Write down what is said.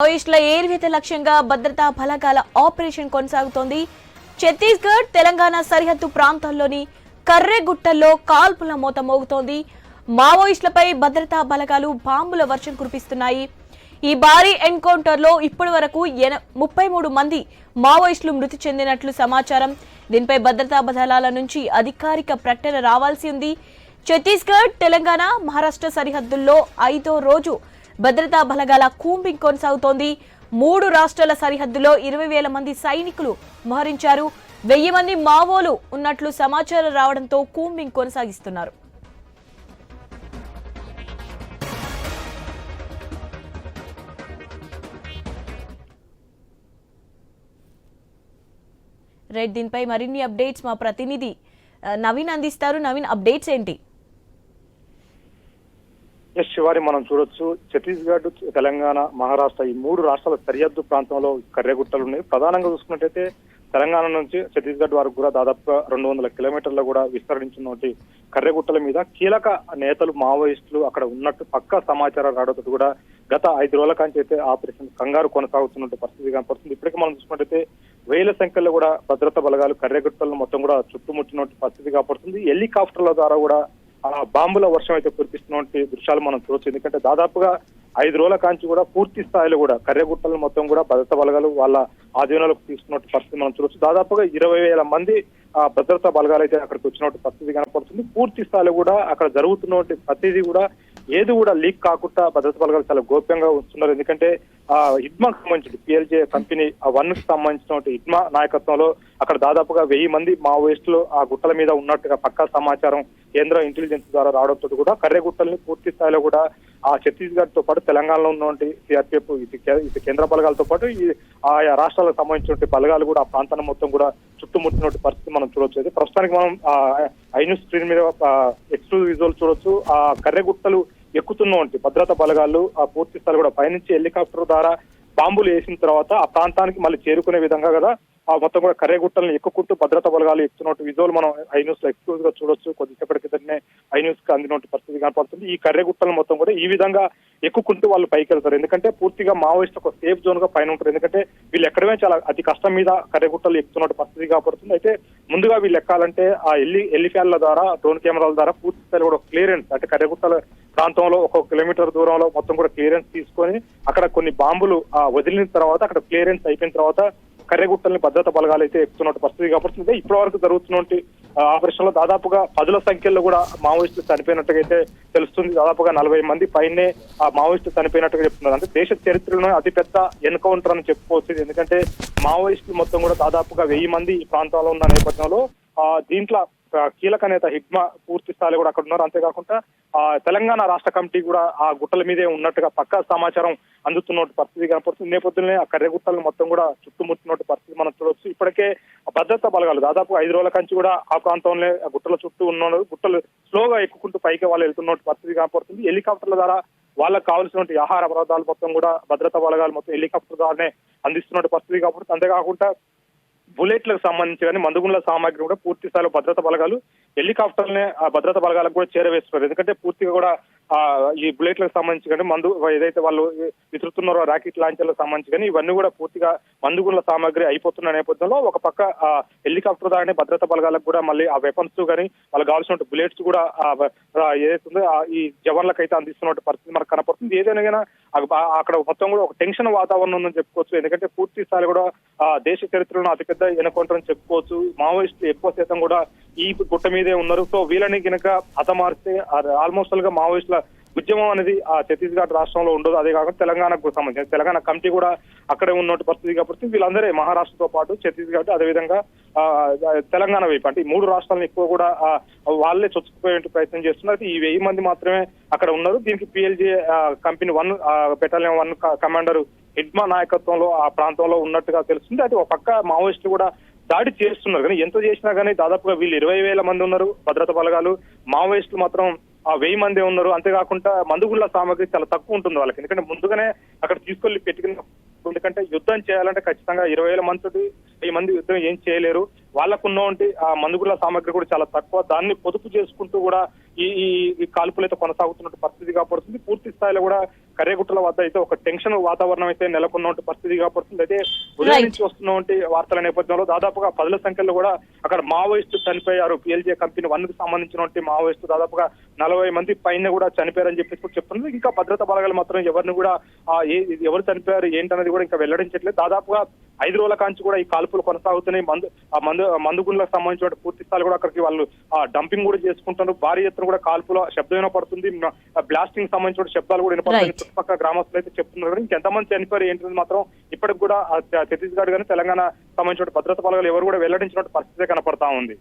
మావోయిస్టుల ఏర్వేత లక్ష్యంగా భద్రతా బలగాల ఆపరేషన్ కొనసాగుతోంది. ఛత్తీస్గఢ్, తెలంగాణ సరిహద్దు ప్రాంతాల్లోని కర్రెగుట్టల్లో కాల్పుల మోత మోగుతోంది. మావోయిస్టులపై భద్రతా బలగాలు బాంబుల వర్షం కురిపిస్తున్నాయి. ఈ భారీ ఎన్కౌంటర్ లో ఇప్పటి వరకు 33 మంది మావోయిస్టులు మృతి చెందినట్లు సమాచారం. దీనిపై భద్రతా బలగాల నుంచి అధికారిక ప్రకటన రావాల్సి ఉంది. ఛత్తీస్గఢ్, తెలంగాణ, మహారాష్ట్ర సరిహద్దుల్లో 5వ రోజు భద్రతా బలగాల కూంబింగ్ కొనసాగుతోంది. 3 రాష్ట్రాల సరిహద్దులో 20,000 మంది సైనికులు మోహరించారు. 1000 మంది మావోలు ఉన్నట్లు సమాచారం రావడంతో కూంబింగ్ కొనసాగిస్తున్నారు. రైట్, దీనిపై మరిన్ని అప్డేట్స్ మా ప్రతినిధి నవీన్ అందిస్తారు. నవీన్, అప్డేట్స్ ఏంటి? శివారి, మనం చూడొచ్చు ఛత్తీస్గఢ్, తెలంగాణ, మహారాష్ట్ర ఈ 3 రాష్ట్రాల సరిహద్దు ప్రాంతంలో కర్రెగుట్టలు ఉన్నాయి. ప్రధానంగా చూసుకున్నట్టయితే తెలంగాణ నుంచి ఛత్తీస్గఢ్ వరకు కూడా దాదాపుగా 200 కిలోమీటర్లు కూడా విస్తరించినటువంటి కర్రెగుట్టల మీద కీలక నేతలు మావోయిస్టులు అక్కడ ఉన్నట్టు పక్కా సమాచారం రావడంతో కూడా గత 5 రోజుల కాంచి అయితే ఆపరేషన్ కంగారు కొనసాగుతున్నట్టు పరిస్థితి కనపడుతుంది. ఇప్పటికీ మనం చూసుకున్నట్టయితే 1000 సంఖ్యలో కూడా భద్రతా బలగాలు కర్రెగుట్టలను మొత్తం కూడా చుట్టుముట్టినట్టు పరిస్థితి కనపడుతుంది. హెలికాప్టర్ల ద్వారా కూడా బాంబుల వర్షం అయితే కురిపిస్తున్నటువంటి దృశ్యాలు మనం చూడొచ్చు. ఎందుకంటే దాదాపుగా 5 రోజుల కాంచి కూడా పూర్తి స్థాయిలో కూడా కర్రెగుట్టలను మొత్తం కూడా భద్రతా బలగాలు వాళ్ళ ఆధీనంలోకి తీసుకున్నట్టు పరిస్థితి మనం చూడొచ్చు. దాదాపుగా 20,000 మంది భద్రతా బలగాలు అయితే అక్కడికి వచ్చినట్టు పరిస్థితి కనపడుతుంది. పూర్తి స్థాయిలో కూడా అక్కడ జరుగుతున్నటువంటి ప్రతిదీ కూడా ఏది కూడా లీక్ కాకుండా భద్రతా బలగాలు చాలా గోప్యంగా ఉంటున్నారు. ఎందుకంటే హిడ్మాకు సంబంధించి పిఎల్జే కంపెనీ 1 కి సంబంధించినటువంటి హిడ్మా నాయకత్వంలో అక్కడ దాదాపుగా 1000 మంది మావోయిస్టులు ఆ గుట్టల మీద ఉన్నట్టుగా పక్కా సమాచారం కేంద్ర ఇంటెలిజెన్స్ ద్వారా రావడంతో కూడా కర్రెగుట్టల్ని పూర్తి స్థాయిలో కూడా ఆ ఛత్తీస్గఢ్ తో పాటు తెలంగాణలో ఉన్నటువంటి సిఆర్పిఎఫ్ ఇది కేంద్ర బలగాలతో పాటు ఆయా రాష్ట్రాలకు సంబంధించినటువంటి బలగాలు కూడా ఆ ప్రాంతాన్ని మొత్తం కూడా చుట్టుముట్టినటువంటి పరిస్థితి మనం చూడొచ్చు. అయితే ప్రస్తుతానికి మనం ఐన్యూస్ స్క్రీన్ మీద ఎక్స్క్లూజివ్ విజువల్ చూడొచ్చు. ఆ కర్రెగుట్టలు ఎక్కుతున్నటువంటి భద్రతా బలగాలు ఆ పూర్తి స్థాయి కూడా పైనుంచి హెలికాప్టర్ ద్వారా బాంబులు వేసిన తర్వాత ఆ ప్రాంతానికి మళ్ళీ చేరుకునే విధంగా కదా ఆ మొత్తం కూడా కర్రెగుట్టలను ఎక్కుకుంటూ భద్రతా బలగాలు ఎక్కుతున్నట్టు విజువల్ మనం ఐన్యూస్ లో ఎక్స్క్లూజివ్ గా చూడొచ్చు. కొద్దిసేపటి క్రితమే ఐన్యూస్ కి అందినట్టు పరిస్థితి కనపడుతుంది. ఈ కర్రెగుట్టలను మొత్తం కూడా ఈ విధంగా ఎక్కుకుంటూ వాళ్ళు పైకి వెళ్తారు. ఎందుకంటే పూర్తిగా మావోయిస్ట్ ఒక సేఫ్ జోన్ గా పైన ఉంటారు. ఎందుకంటే వీళ్ళు ఎక్కడమే చాలా అతి కష్టం మీద కర్రెగుట్టలు ఎక్కుతున్నట్టు పరిస్థితి కనపడుతుంది. అయితే ముందుగా వీళ్ళు ఎక్కాలంటే ఆ హెలిఫ్యాన్ల ద్వారా, డ్రోన్ కెమెరాల ద్వారా పూర్తి స్థాయిలో కూడా క్లియరెన్స్ అంటే కర్రెగుట్టల ప్రాంతంలో 1 కిలోమీటర్ దూరంలో మొత్తం కూడా క్లియరెన్స్ తీసుకొని అక్కడ కొన్ని బాంబులు వదిలిన తర్వాత అక్కడ క్లియరెన్స్ అయిపోయిన తర్వాత కర్రెగుట్టల్ని భద్రతా బలగాలు అయితే ఎక్కుతున్నట్టు పరిస్థితి కనపడుతుంది. ఇప్పటి వరకు జరుగుతున్నటువంటి ఆపరేషన్ లో దాదాపుగా 10ల సంఖ్యలో కూడా మావోయిస్టులు చనిపోయినట్టుగా అయితే తెలుస్తుంది. దాదాపుగా 40 మంది పైనే ఆ మావోయిస్టులు చనిపోయినట్టుగా చెప్తున్నారు. అంటే దేశ చరిత్రలో అతిపెద్ద ఎన్కౌంటర్ అని చెప్పుకోవచ్చు. ఎందుకంటే మావోయిస్టులు మొత్తం కూడా దాదాపుగా 1000 మంది ఈ ప్రాంతంలో ఉన్న నేపథ్యంలో దీంట్లో కీలక నేత హిడ్మా పూర్తి స్థాయిలో కూడా అక్కడ ఉన్నారు. అంతేకాకుండా తెలంగాణ రాష్ట్ర కమిటీ కూడా ఆ గుట్టల మీదే ఉన్నట్టుగా పక్కా సమాచారం అందుతున్నట్టు పరిస్థితి కనపడుతుంది. నేపథ్యంలో ఆ కర్రెగుట్టలను మొత్తం కూడా చుట్టుముట్టినట్టు పరిస్థితి మనం చూడొచ్చు. ఇప్పటికే భద్రతా బలగాలు దాదాపు 5 రోజుల కంచి కూడా ఆ ప్రాంతంలో గుట్టల చుట్టూ ఉన్న గుట్టలు స్లోగా ఎక్కుకుంటూ పైకి వాళ్ళు వెళ్తున్నట్టు పరిస్థితి కనపడుతుంది. హెలికాప్టర్ల ద్వారా వాళ్ళకు కావాల్సినటువంటి ఆహార పదార్థాలు మొత్తం కూడా భద్రతా బలగాలు మొత్తం హెలికాప్టర్ ద్వారానే అందిస్తున్నట్టు పరిస్థితి కనపడుతుంది. అంతేకాకుండా బుల్లెట్లకు సంబంధించి కానీ మందుగుండ్ల సామాగ్రి కూడా పూర్తి స్థాయిలో భద్రతా బలగాలు హెలికాప్టర్నే ఆ భద్రతా బలగాలకు కూడా చేరవేస్తున్నారు. ఎందుకంటే పూర్తిగా కూడా ఈ బుల్లెట్లకు సంబంధించి కానీ ఏదైతే వాళ్ళు విసురుతున్నారో రాకెట్ లాంచర్లకు సంబంధించి కానీ ఇవన్నీ కూడా పూర్తిగా మందుగుండ్ల సామాగ్రి అయిపోతున్న నేపథ్యంలో ఒక పక్క హెలికాప్టర్ ద్వారానే భద్రతా బలగాలకు కూడా మళ్ళీ ఆ వెపన్స్ కానీ వాళ్ళకి కావాల్సిన బుల్లెట్స్ కూడా ఏదైతుందో ఈ జవాన్లకు అయితే అందిస్తున్న పరిస్థితి మనకు కనపడుతుంది. ఏదైనా అక్కడ మొత్తం కూడా ఒక టెన్షన్ వాతావరణం ఉందని చెప్పుకోవచ్చు. ఎందుకంటే పూర్తి స్థాయి కూడా దేశ చరిత్రలో అతిపెద్ద ఎన్కౌంటర్ అని చెప్పుకోవచ్చు. మావోయిస్టులు ఎక్కువ శాతం కూడా ఈ గుట్ట మీదే ఉన్నారు. సో వీళ్ళని కనుక హతమారిస్తే ఆల్మోస్ట్ గా మావోయిస్టుల ఉద్యమం అనేది ఆ ఛత్తీస్గఢ్ రాష్ట్రంలో ఉండదు. అదే కాకుండా తెలంగాణకు సంబంధించి తెలంగాణ కమిటీ కూడా అక్కడే ఉన్నట్టు పరిస్థితి కాబట్టి వీళ్ళందరే మహారాష్ట్రతో పాటు ఛత్తీస్గఢ్ అదేవిధంగా తెలంగాణ వైపు అంటే ఈ 3 రాష్ట్రాలను ఎక్కువ కూడా వాళ్ళే చొచ్చుకుపోయే ప్రయత్నం చేస్తున్నారు. ఈ 1000 మంది మాత్రమే అక్కడ ఉన్నారు. దీనికి PLJ company 1 battalion 1 commander Hidma నాయకత్వంలో ఆ ప్రాంతంలో ఉన్నట్టుగా తెలుస్తుంది. అయితే ఒక పక్క మావోయిస్టులు కూడా దాడి చేస్తున్నారు. కానీ ఎంత చేసినా కానీ దాదాపుగా వీళ్ళు 20,000 మంది ఉన్నారు భద్రతా బలగాలు, మావోయిస్టులు మాత్రం 1000 మందే ఉన్నారు. అంతేకాకుండా మందుగుండ్ల సామాగ్రి చాలా తక్కువ ఉంటుంది వాళ్ళకి. ఎందుకంటే ముందుగానే అక్కడ తీసుకెళ్లి పెట్టుకున్న ఎందుకంటే యుద్ధం చేయాలంటే ఖచ్చితంగా 20,000 మంది 1000 మంది యుద్ధం ఏం చేయలేరు. వాళ్ళకు ఉన్నటువంటి ఆ మందుగుల సామాగ్రి కూడా చాలా తక్కువ. దాన్ని పొదుపు చేసుకుంటూ కూడా ఈ కాల్పులు అయితే కొనసాగుతున్నట్టు పరిస్థితి కాపడుతుంది. పూర్తి స్థాయిలో కూడా కర్రెగుట్టల వద్ద అయితే ఒక టెన్షన్ వాతావరణం అయితే నెలకొన్నటువంటి పరిస్థితి కాపడుతుంది. అయితే ఉదయం నుంచి వస్తున్నటువంటి వార్తల నేపథ్యంలో దాదాపుగా 10ల సంఖ్యలో కూడా అక్కడ మావోయిస్టు చనిపోయారు. PLJ కంపెనీ 1కి సంబంధించినటువంటి మావోయిస్టు దాదాపుగా 40 మంది పైన కూడా చనిపోయారని చెప్పేసి కూడా చెప్తున్నారు. ఇంకా భద్రతా బలగాలు మాత్రం ఎవరిని కూడా ఎవరు చనిపోయారు ఏంటనేది కూడా ఇంకా వెల్లడించట్లేదు. దాదాపుగా 5 రోజుల కాంచి కూడా ఈ కాల్పులు కొనసాగుతున్నాయి. మందుగుండ్లకు సంబంధించిన పూర్తి స్థాయిలో కూడా అక్కడికి వాళ్ళు డంపింగ్ కూడా చేసుకుంటున్నారు. భారీ ఎత్తున కూడా కాల్పుల శబ్దం వినపడుతుంది. బ్లాస్టింగ్ సంబంధించిన శబ్దాలు కూడా వినపడుతున్నాయి. చుట్టుపక్కల గ్రామస్తులు అయితే చెప్తున్నారు. ఇంకెంతమంది చనిపోయారు ఏంటనేది మాత్రం ఇప్పటికి కూడా ఛత్తీస్గఢ్ కానీ తెలంగాణ సంబంధించిన భద్రతా బలగాలు ఎవరు కూడా వెల్లడించినట్టు పరిస్థితి కనపడతా ఉంది.